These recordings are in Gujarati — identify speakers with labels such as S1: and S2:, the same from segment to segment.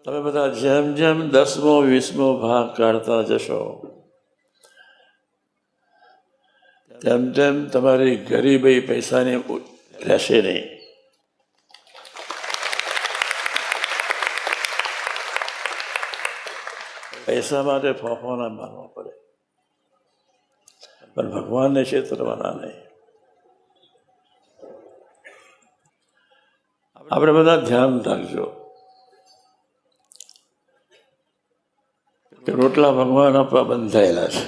S1: તમે બધા જેમ જેમ 10મો 20મો ભાગ કાઢતા જશો તેમ તેમ તમારી ગરીબી પૈસાની રહેશે નહીં. પૈસા માટે ફોફો ના મારવો પડે, પણ ભગવાનને છેતરવાના નહીં. આપણે બધા ધ્યાન રાખજો કે રોટલા ભગવાન આપવા બંધાયેલા છે.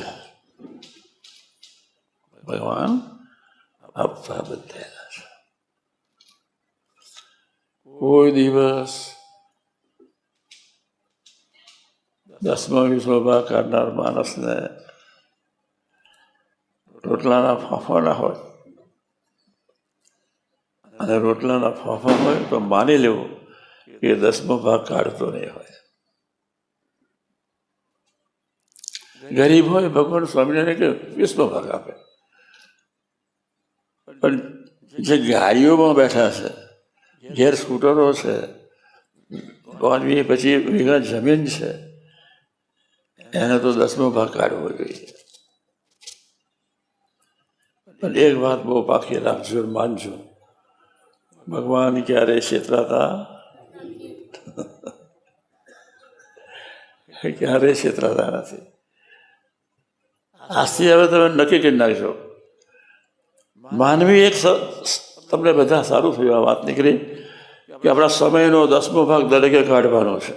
S1: ભગવાન આપવા બંધાયેલા છે. કોઈ દિવસ 10મો 20મો ભાગ કાઢનાર માણસને રોટલાના ફાંફા ના હોય, અને રોટલાના ફાંફા હોય તો માની લેવું કે 10મો ભાગ કાઢતો નહીં હોય. ગરીબ હોય ભગવાન સ્વામિનારાયણ કે 20મો ભાગ આપે, પણ જે ગાડીઓમાં બેઠા છે, ઘેર સ્કૂટરો છે, 5-20 વીઘા જમીન છે, એને તો 10મો ભાગ કાઢવો જોઈએ. પણ એક વાત બહુ પાકી રાખજો, માનજો, ભગવાન ક્યારે છેતરાતા ક્યારે છેતરાતા નથી. આજથી હવે તમે નક્કી કરી નાખજો. માનવી એક તમને બધા સારું થયું આ વાત નીકળી કે આપણા સમયનો 10મો ભાગ દરેકે કાઢવાનો છે.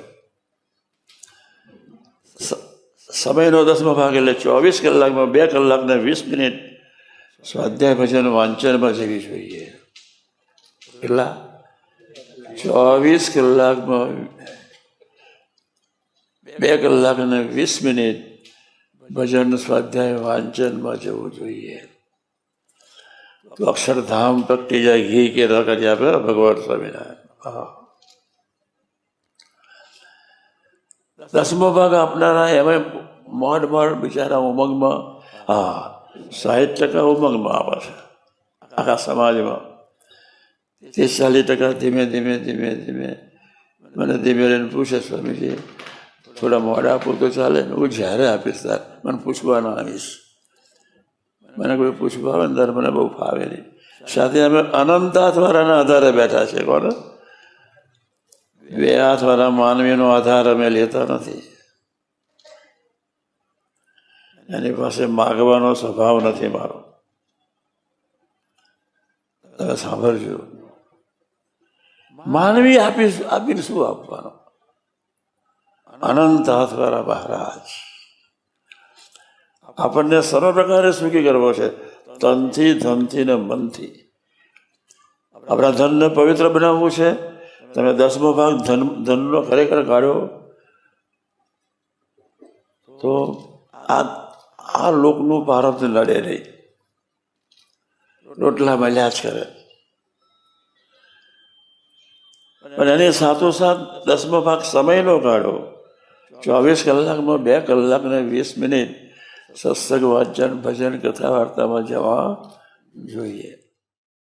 S1: સમયનો 10મો ભાગ એટલે 24 કલાકમાં 2 કલાક ને 20 મિનિટ સ્વાધ્યાય ભજન વાંચનમાં જવી જોઈએ. કેટલા? 24 કલાકમાં 2 કલાક અને 20 મિનિટ ભજન સ્વાધ્યાય વાંચનમાં જવું જોઈએ. તો અક્ષરધામ પ્રગટી જાય, ઘી કે કરી આપે ભગવાન સ્વામિનારાયણ. 10મો ભાગ આપનારા એમાં મોડ બિચારા ઉમંગમાં, 60% ઉમંગમાં આવે છે આખા સમાજમાં. 30-40% ધીમે ધીમે ધીમે ધીમે મને ધીમે રહીને પૂછે, સ્વામીજી થોડા મોડા આપું તો ચાલે ને? હું જ્યારે આપીશ ત્યારે મને પૂછવાનો આવીશ. મને કોઈ પૂછવા આવે ને ત્યારે મને બહુ ફાવે નહીં. સાથે અમે અનંત હાથવાળાના આધારે બેઠા છે. કોને? 2 હાથવાળા માનવીનો આધાર અમે લેતા નથી. એની પાસે માગવાનો સ્વભાવ નથી મારો. તમે સાંભળજો, માનવી આપીને શું આપવાનો? અનંત હાથવાળા મહારાજ આપણને સર્વ પ્રકારે સુખી કરવો છે, તનથી, ધનથી ને મનથી. આપણા ધનને પવિત્ર બનાવવું છે. તમે 10મો ભાગ ધનનો ખરેખર કાઢો તો આ લોકનું ભારત લડે નહીં, રોટલા મળ્યા જ કરે. પણ એની સાથોસાથ 10મો ભાગ સમયનો કાઢો. 24 કલાકમાં 2 કલાક ને 20 મિનિટ સત્સંગ વાંચન ભજન કથા વાર્તામાં જવા જોઈએ.